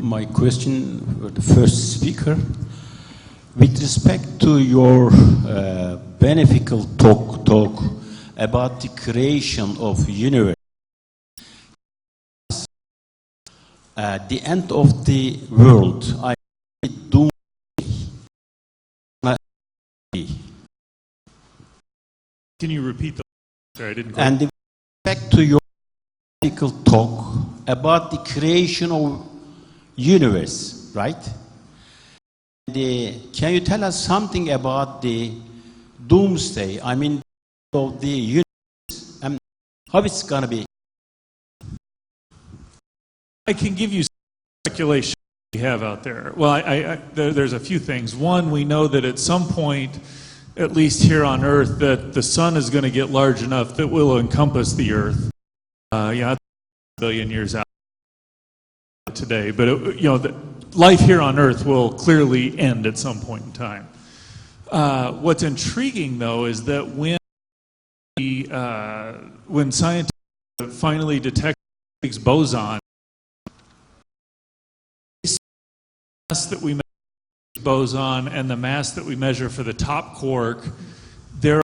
my question for the first speaker. With respect to your beneficial talk about the creation of universe, the end of the world, Doomsday. Can you repeat the? Sorry, I didn't quite. And with respect to your beneficial talk about the creation of universe, right? Can you tell us something about the Doomsday? I mean, of the universe, and how it's gonna be? I can give you speculation we have out there. Well, there's a few things. One, we know that at some point, at least here on Earth, that the sun is going to get large enough that will encompass the Earth. Yeah, that's a billion years out today, but life here on Earth will clearly end at some point in time. What's intriguing, though, is that when scientists finally detect the Higgs boson, the mass that we measure for the boson and the mass that we measure for the top quark, there are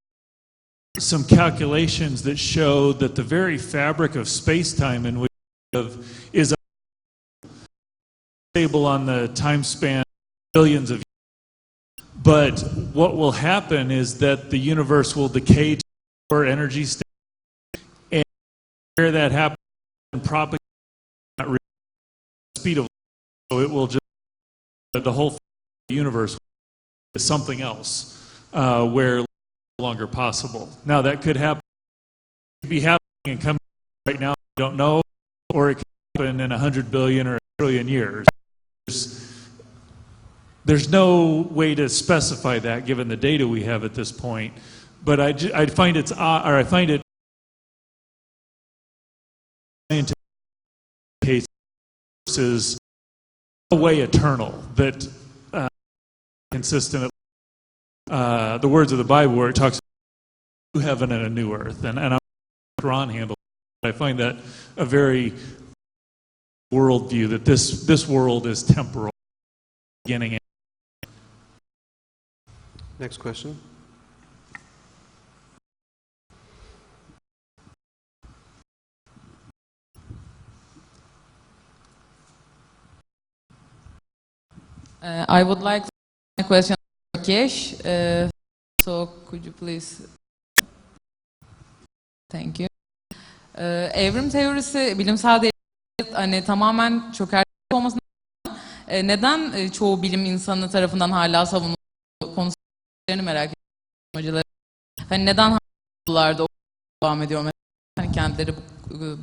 some calculations that show that the very fabric of space-time in which we live is stable on the time span billions of years. But what will happen is that the universe will decay to a lower energy state, and where that happens, and propagate at the speed of light, so it will just, the whole universe is something else where it's no longer possible. Now that could happen, be happening and coming right now, we don't know, or it could happen in 100 billion or a trillion years. There's no way to specify that given the data we have at this point, but I find it scientific case is a way eternal that consistent. The words of the Bible where it talks about a new heaven and a new earth, and I'm Quran handle. I find that a very worldview that this world is temporal, beginning. Next question. I would like to ask a question to Rakesh. So could you please? Thank you. Evrim teorisi bilimsel değil, hani tamamen çökertme olmasına neden çoğu bilim insanı tarafından hala savunulduğu konusunu merak ediyorum. Hani neden hala devam ediyor? Hani kendileri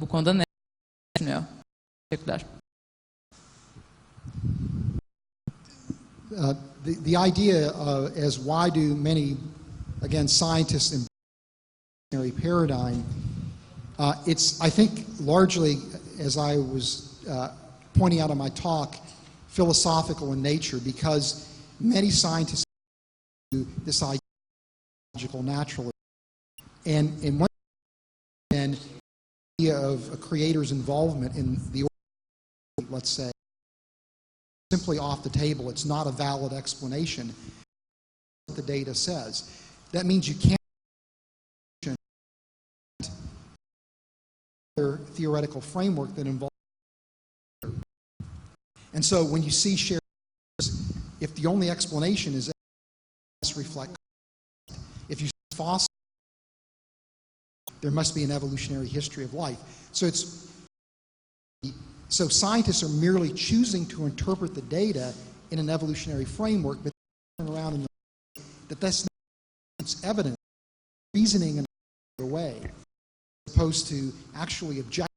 bu konuda ne düşünüyor? Teşekkürler. The idea as why do many, again, scientists in the paradigm, it's, I think, largely, as I was pointing out in my talk, philosophical in nature, because many scientists do this ideological naturalism. And in one and the idea of a creator's involvement in the order, let's say, simply off the table. It's not a valid explanation. What the data says. That means you can't theoretical framework that involves. And so when you see shared, if the only explanation is reflect, if you see fossil, there must be an evolutionary history of life. So scientists are merely choosing to interpret the data in an evolutionary framework, but turn around and that's not evidence, reasoning in another way, as opposed to actually objecting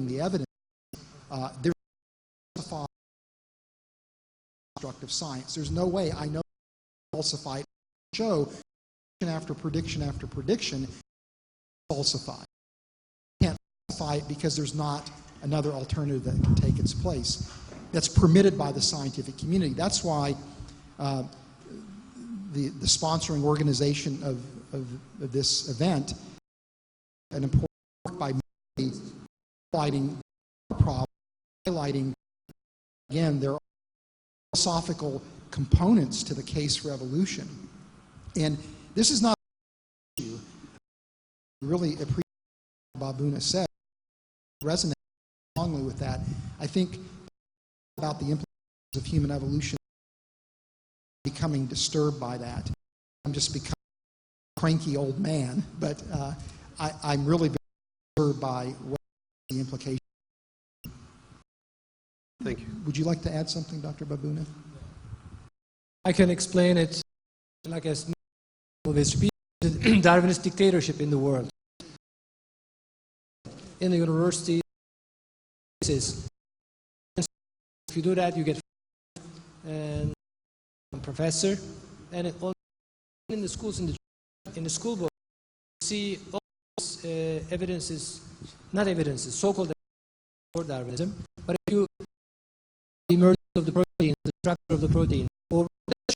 the evidence. There's no constructive science. There's no way I know falsified show after prediction after prediction falsified. You can't falsify it because there's not another alternative that can take its place. That's permitted by the scientific community. That's why the sponsoring organization of this event, an important work by me, highlighting the problem, highlighting again, there are philosophical components to the case revolution. And this is not an issue. I really appreciate what Babuna said. I resonate strongly with that. I think about the implications of human evolution, becoming disturbed by that. I'm just becoming a cranky old man, but I'm really disturbed by what the implications. Thank you. Would you like to add something, Dr. Babuna? I can explain it like as Darwinist dictatorship in the world. In the university, if you do that, you get and professor, and in the schools, in the school book, you see all these evidences, not evidences, so-called for Darwinism, but if you the emergence of the protein, the structure of the protein, or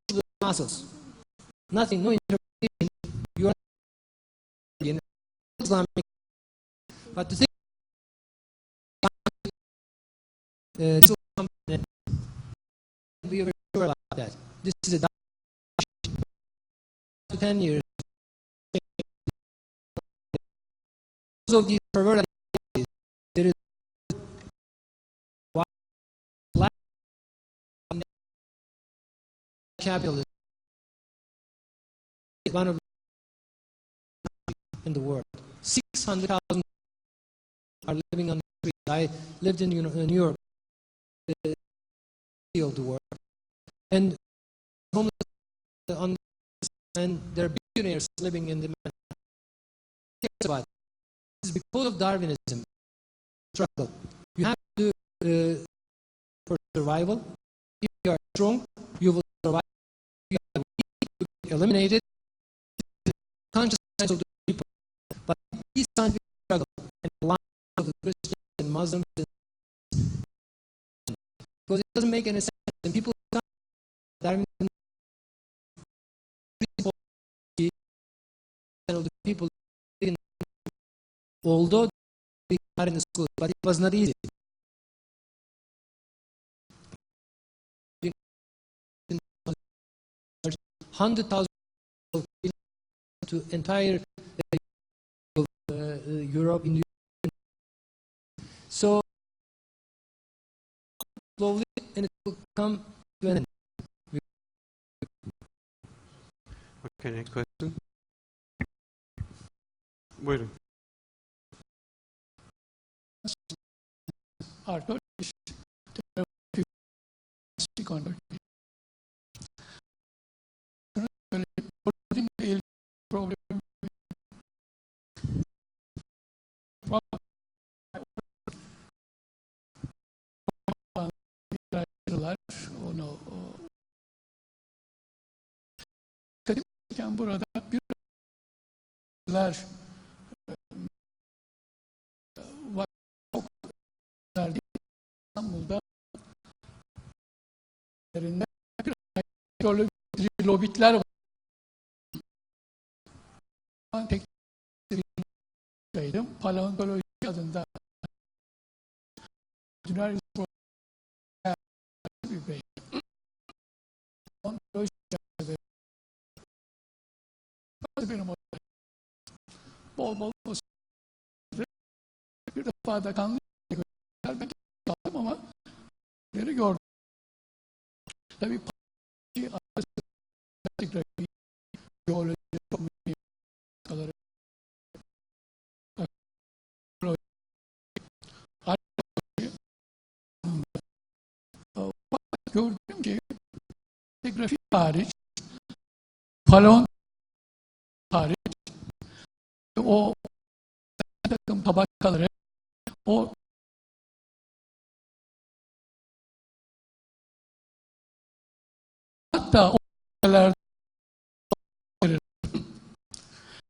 the muscles, nothing, no interpretation, you are in Islamic, but to think this will come and be very sure about that. This is a 10 years. Because of these perverted ideas, there is capitalism, one of in the world. 600,000 are living on the street. I lived in New York, of the world, and homeless on, and there are billionaires living in the This is because of Darwinism struggle. You have to do for survival. If you are strong, you will survive. If you are weak, you will be eliminated. Consciousness of the people, but these scientific struggle and the lives of the Christians and Muslims, because it doesn't make any sense, and people Darwinism of the people, although they are in the school, but it was not easy. 100,000 to entire Europe in so slowly, and it will come to an end. Okay, next question. Buyurun. Burada bir İstanbul'da bir lobitler var. Ben Teknik'teydim. Paleontoloji adında bir bey. Benim bol bir defa da kanlı ben kaldım ama beni gördüm. Tabii geoloji kadar gördüm ki grafik hariç paleontoloji hariç o takım tabakaları o hatta o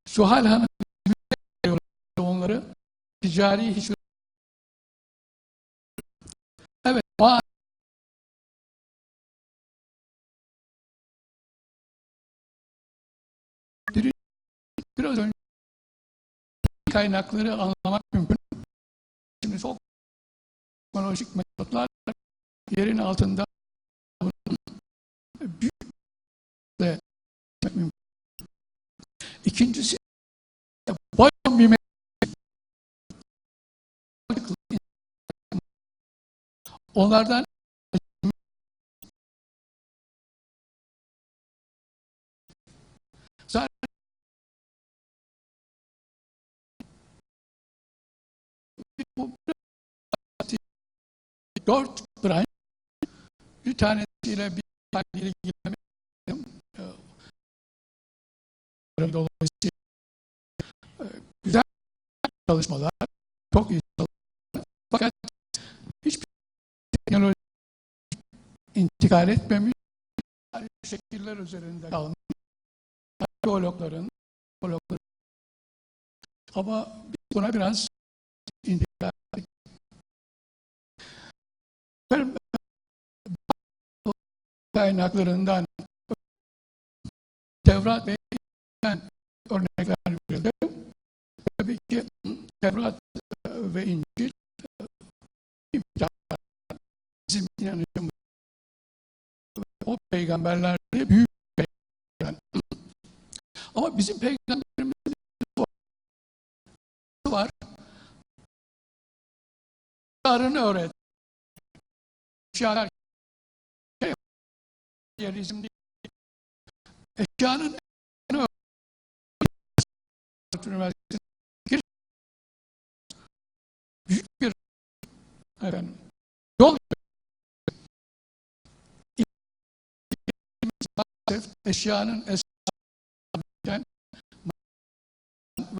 Zuhal Hanım onları ticari hiç evet biraz önce kaynakları anlamak mümkün. Şimdi çok teknolojik metotlar yerin altında büyük de mümkün. İkincisi boyon bir onlardan zaten 4 branş bir tanesiyle bir tanesiyle ilgilenmedim. Dolayısıyla güzel çalışmalar, çok iyi çalışmalar. Fakat hiçbir teknoloji intikal etmemiş, şekiller üzerinde kalmış. Arkeologların, ama buna biraz intikal ettik. Kaynaklarından Tevrat ve örnekler verildi. Tabii ki Tevrat ve İncil bizim inanışımız o peygamberlerde büyük peygamber. Ama bizim peygamberimizin var. Yarını öğret. Eşyalar realizm değil. Eşyanın üniversitesine büyük bir yol eşyanın esasından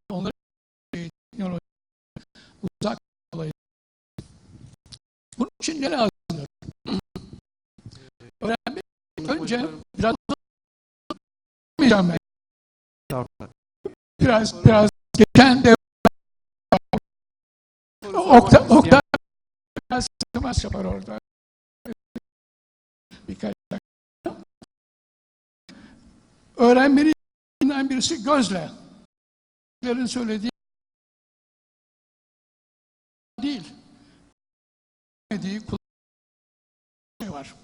onların teknoloji uzak olayı. Bunun için ne lazımdır? Öğrenmek önce biraz biraz geçen de Oktay biraz temas yapar orada. Birkaç dakika. Öğrenmenin birisi gözle. Söylediği değil. Dediği şey var.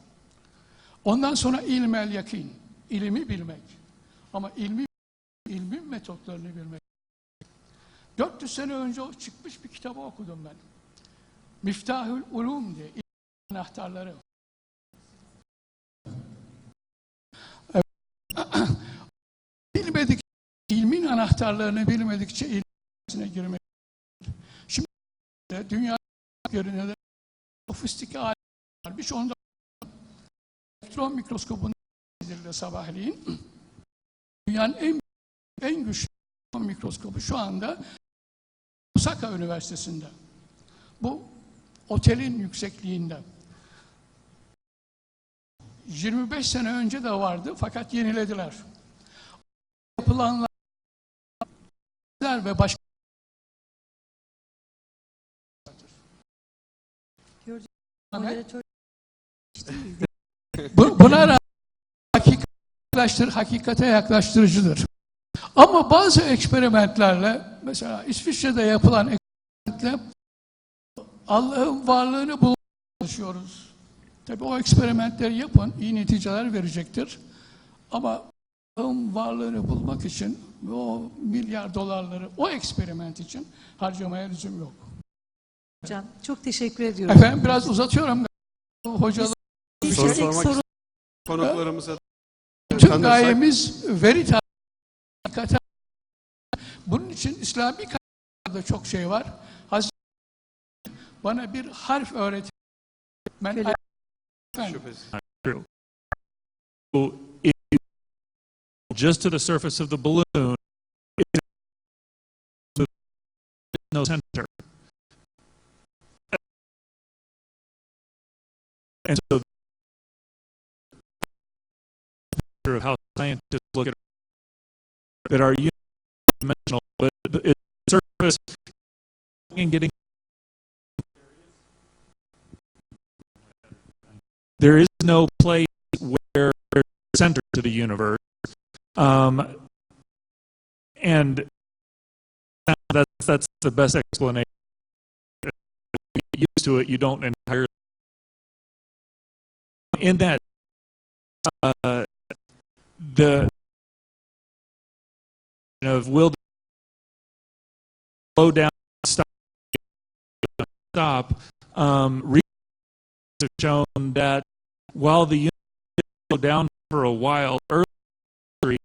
Ondan sonra ilmel yakin. İlmi bilmek. Ama ilmin metotlarını bilmek. 400 sene önce çıkmış bir kitabı okudum ben. Miftahül Ulum diye, ilmin anahtarları. Evet. İlmin anahtarlarını bilmedikçe ilmine girmek. Şimdi dünya görünüyor sofistike alet var. Bir şey onda elektron mikroskobunun edildi sabahleyin. Dünyanın en güçlü mikroskobu şu anda Osaka Üniversitesi'nde. Bu otelin yüksekliğinde. 25 sene önce de vardı fakat yenilediler. Yapılanlar ve başka buna hakikate yaklaştırıcıdır. Ama bazı eksperimentlerle, mesela İsviçre'de yapılan eksperimentle Allah'ın varlığını bulmaya çalışıyoruz. Tabii o eksperimentleri yapın, iyi neticeler verecektir. Ama Allah'ın varlığını bulmak için o milyar dolarları o eksperiment için harcamaya lüzum yok. Hocam çok teşekkür ediyorum. Efendim biraz uzatıyorum. Hocalar Soru sormak konuklarımıza bütün gayemiz veri hakikaten. Bunun için İslami kaynaklarda çok şey var. Hazreti bana bir harf öğretti. Ben just to the surface of the balloon, no center. And so of how scientists look at that are unidimensional, but the surface and getting there is no place where there's a center to the universe, and that's the best explanation. If you get used to it, you don't entirely In that, the of will slow down, stop. Research have shown that while the universe slow down for a while early,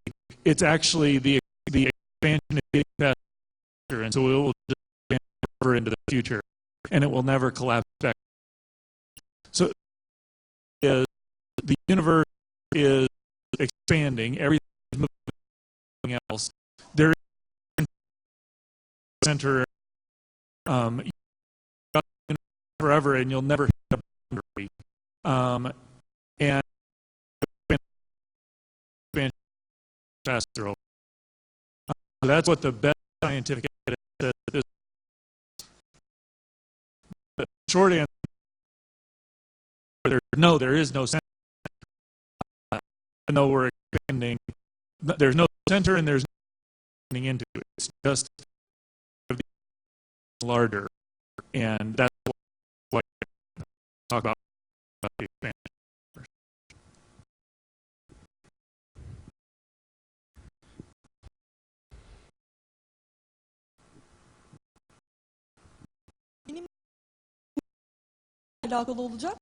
it's actually the expansion is getting faster, and so it will just expand over into the future, and it will never collapse back. So the universe is expanding, everything is moving else. There is a center forever, and you'll never hit a boundary. And expand faster. That's what the best scientific evidence says. The short answer: there is no center. No, we're expanding. There's no center, and there's no expanding into it. It's just larger, and that's what I talk about the expansion. Benim alakalı olacak.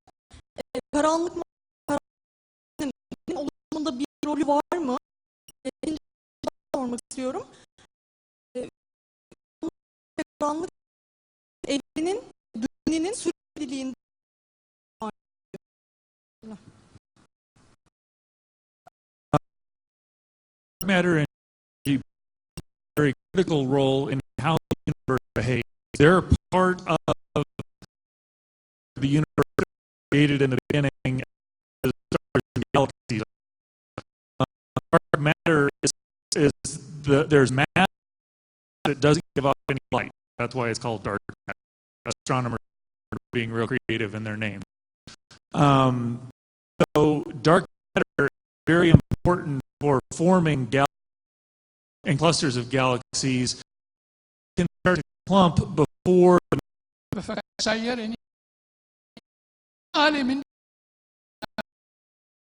Karanlık oluşumunda bir rolü var mı? Sormak istiyorum. Karanlık evrenin düzeninin sürekliliğinde matter and energy play a very critical role in how the universe behaves. They're part of the universe created in the beginning as stars and galaxies. Dark matter there's matter that doesn't give off any light. That's why it's called dark matter. Astronomers are being real creative in their names. So dark matter is very important for forming galaxies and clusters of galaxies. Can start to clump before Sayyere'nin alemin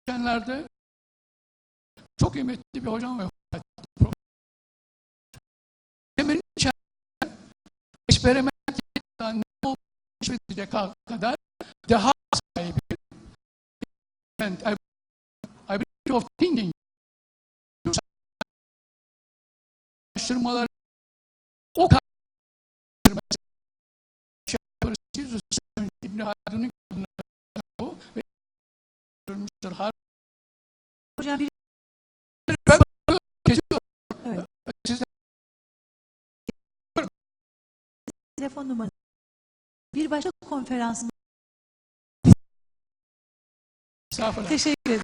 geçenlerde çok kıymetli bir hocam vefat etti. Demin eksperimentten ne olduğunu keşfedecek kadar daha sahibi and ability of thinking araştırmalar o kadar İbn Haldun'un ve Hocam bir telefon numarası. Bir başka konferansın. Teşekkür ederim.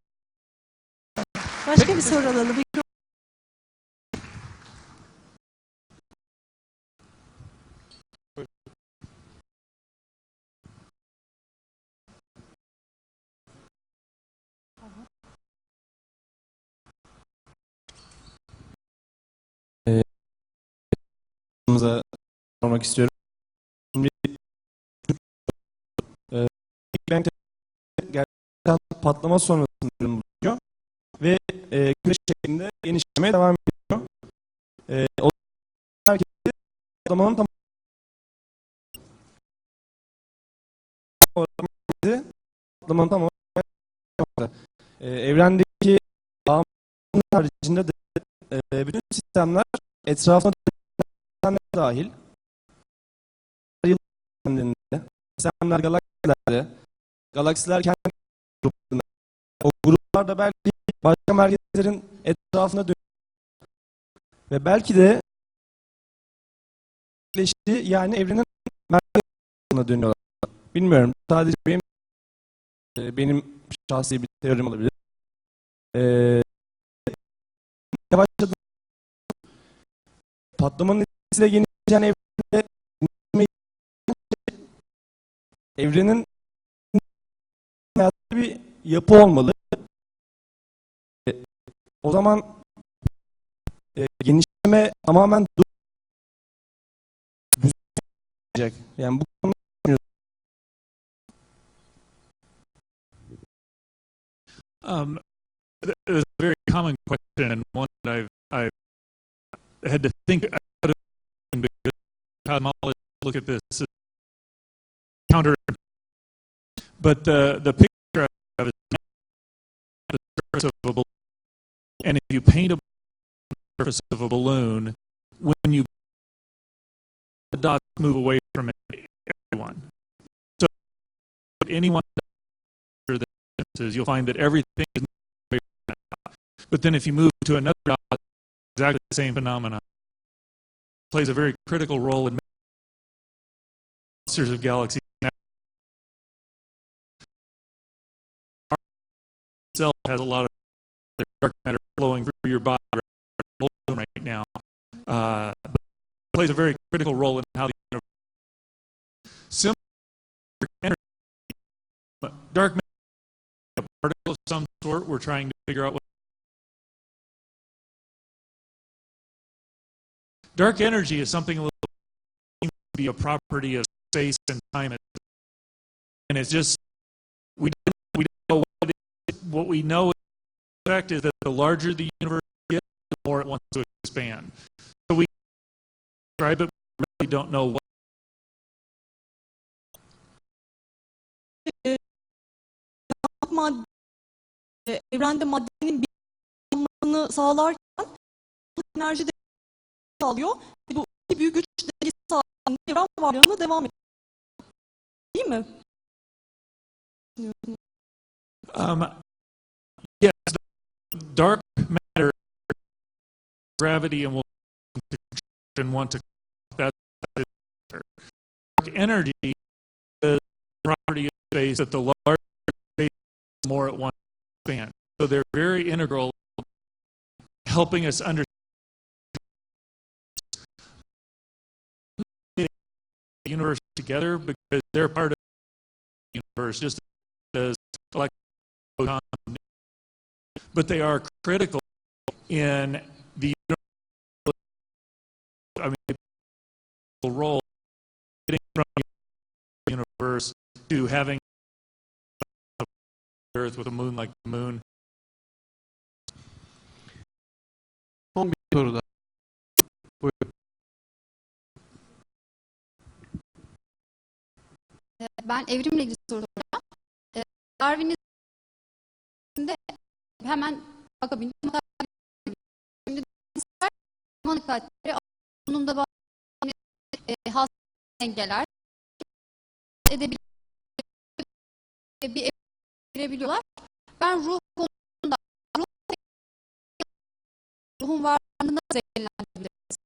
Başka bir soru alalım. Sormak istiyorum. Şimdi Big Bang gerçekten patlama sonrasında bulunuyor ve küre şeklinde genişlemeye devam ediyor. O herkesi patlamanın tam evrendeki dağılmanın haricinde de bütün sistemler etrafına dahil sistemler galaksiler kendi gruplarında, o gruplar da belki başka merkezlerin etrafına dönüyor ve belki de yani evrenin merkezine dönüyorlar. Bilmiyorum, sadece benim şahsi bir teorim olabilir. Başladı patlamanın etkisiyle genişleyen evrenin bir yapı olmalı. O zaman genişleme tamamen duracak. Yani bu It was a very common question, and one that I've had to think out of because cosmologists look at this as counter. But the picture I have is the surface of a balloon, and if you paint a surface of a balloon, when you the dots move away from everyone. So anyone you'll find that everything is moving away from that dot. But then if you move to another dot, exactly the same phenomenon. It plays a very critical role in clusters of galaxies. Our itself has a lot of dark matter flowing through your body right now. But it plays a very critical role in how the universe. Similar energy, dark matter, a particle of some sort. We're trying to figure out what. Dark energy is something a little seems to be a property of space and time, and it's just we don't know what it is. What we know fact is that the larger the universe gets, the more it wants to expand. So we describe it, but we really don't know what. Evrende maddenin bir olmasını sağlarken enerji de sağlıyor. Bu iki büyük güç dengesi sağlayan evren varlığına devam ediyor. Değil mi? Yes, dark matter, gravity, and want to. That's dark energy is the property of space that the larger space, the more it wants to expand. So they're very integral, helping us understand the universe together because they're part of the universe, just as electrons, photons. But they are critical in the role getting from the universe to having Earth with a moon like the moon. Son bir soru da. Buyurun. Ben evrimle ilgili soru soracağım. Darwin'in hemen bakabildim. Şimdi zaman dikkatleri bunun da has dengeler bir edebiliyorlar. Ben ruh konusunda ruhun varlığını nasıl değerlendirebiliriz?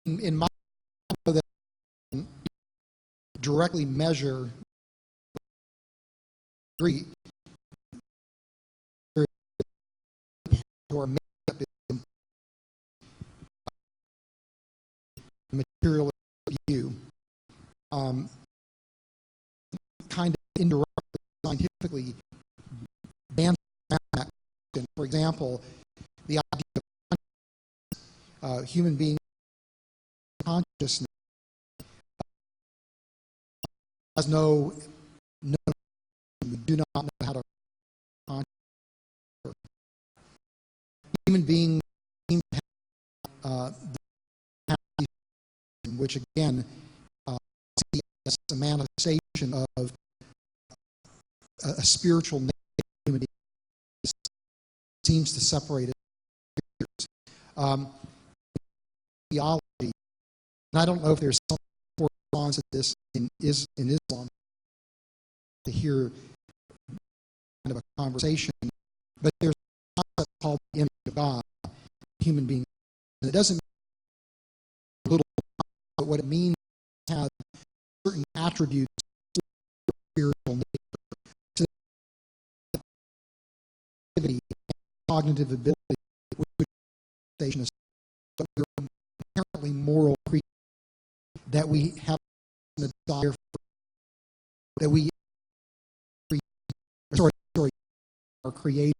In my that directly measure degree or makeup is material view, kind of indirectly scientifically dance around that. For example, the idea of human being consciousness has no, we do not know how to human beings seem to have which again see as a manifestation of a spiritual nature of human beings seems to separate it. Theology, and I don't know if there's some response to this in Islam to hear kind of a conversation, but there's a concept called the image of God, human being. And it doesn't mean a little, but what it means is to have certain attributes of spiritual nature, so that cognitive ability, which is but we're inherently moral creatures, that we have a desire for, that we are created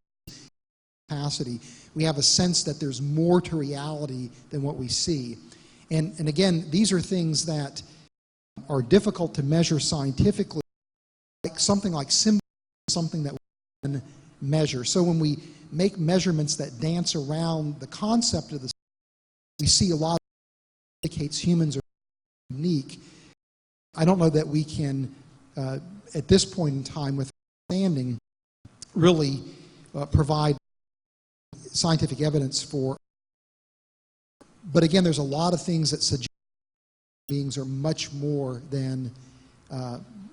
luminosity. We have a sense that there's more to reality than what we see. And again, these are things that are difficult to measure scientifically, like something like symbols, something that we can measure. So when we make measurements that dance around the concept of the, we see a lot that indicates humans are unique. I don't know that we can, at this point in time, with understanding, really provide scientific evidence for. But again, there's a lot of things that suggest beings are much more than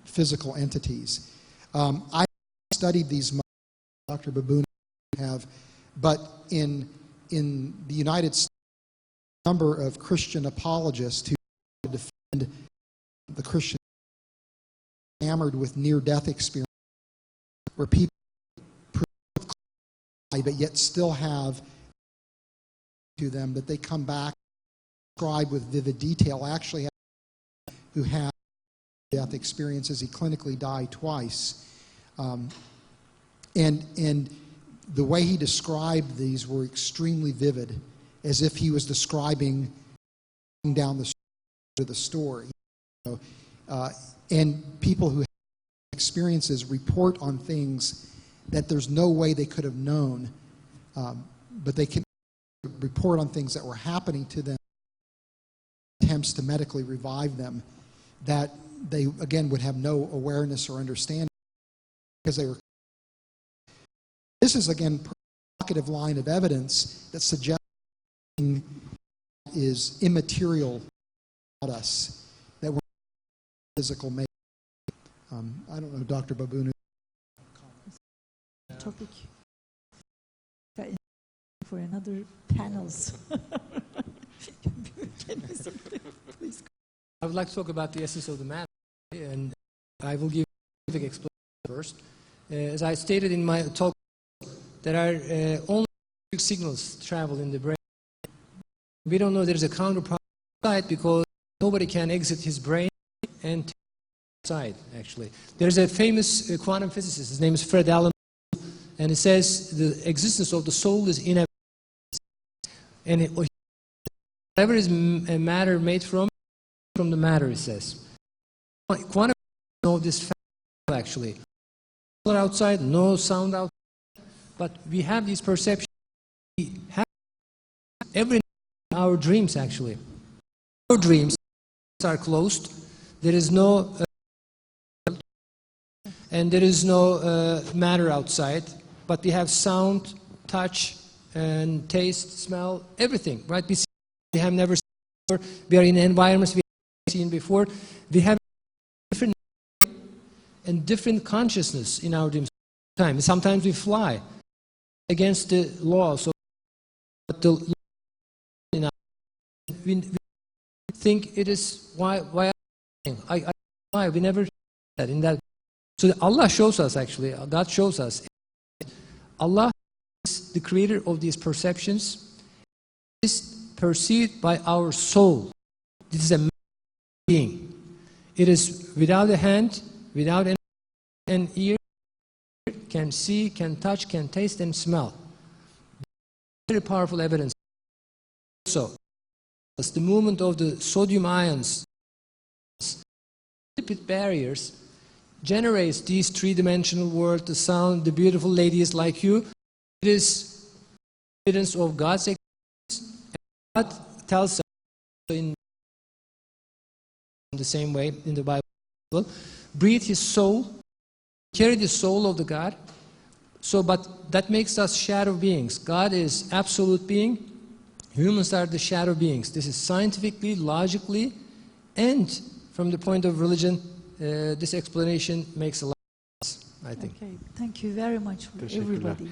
physical entities. I studied these much, Dr. Baboon have, but in the United States, a number of Christian apologists who defend the Christian enamored with near-death experience, where people but yet still have to them that they come back, describe with vivid detail. I actually have who had death experiences. He clinically died twice, and the way he described these were extremely vivid, as if he was describing down the street of the story. You know, and people who have experiences report on things that there's no way they could have known, but they can report on things that were happening to them, attempts to medically revive them, that they, again, would have no awareness or understanding because they were. This is, again, a provocative line of evidence that suggests is immaterial about us, that we're physical make. I don't know, Dr. Baboon. Topic for another panels. Please. I would like to talk about the essence of the matter, and I will give a specific explanation first. As I stated in my talk, there are only signals travel in the brain. We don't know there is a counterpart side because nobody can exit his brain and take it outside, actually. There's a famous quantum physicist, his name is Fred Allen, and it says the existence of the soul is inevitable. And whatever is matter made from the matter, it says. Quantum know this fact, actually. No color outside, no sound outside, but we have these perceptions. We have every our dreams, actually. Our dreams are closed. There is no and there is no matter outside, but we have sound, touch, and taste, smell, everything, right? We have never seen before. We are in environments we have seen before. We have different and different consciousness in our dreams. Sometimes we fly against the law, so the we think it is why we never that in that. So Allah shows us, actually, God shows us. Allah is the creator of these perceptions. It is perceived by our soul. This is a being. It is without a hand, without an ear, can see, can touch, can taste, and smell. Very powerful evidence. So, the movement of the sodium ions, lipid barriers, generates these three-dimensional world, the sound, the beautiful ladies like you. It is evidence of God's existence. And God tells us in the same way in the Bible, breathe His soul, carry the soul of the God. So, but that makes us shadow beings. God is absolute being. Humans are the shadow beings. This is scientifically, logically, and from the point of religion, this explanation makes a lot of sense, I think. Okay, thank you very much for everybody.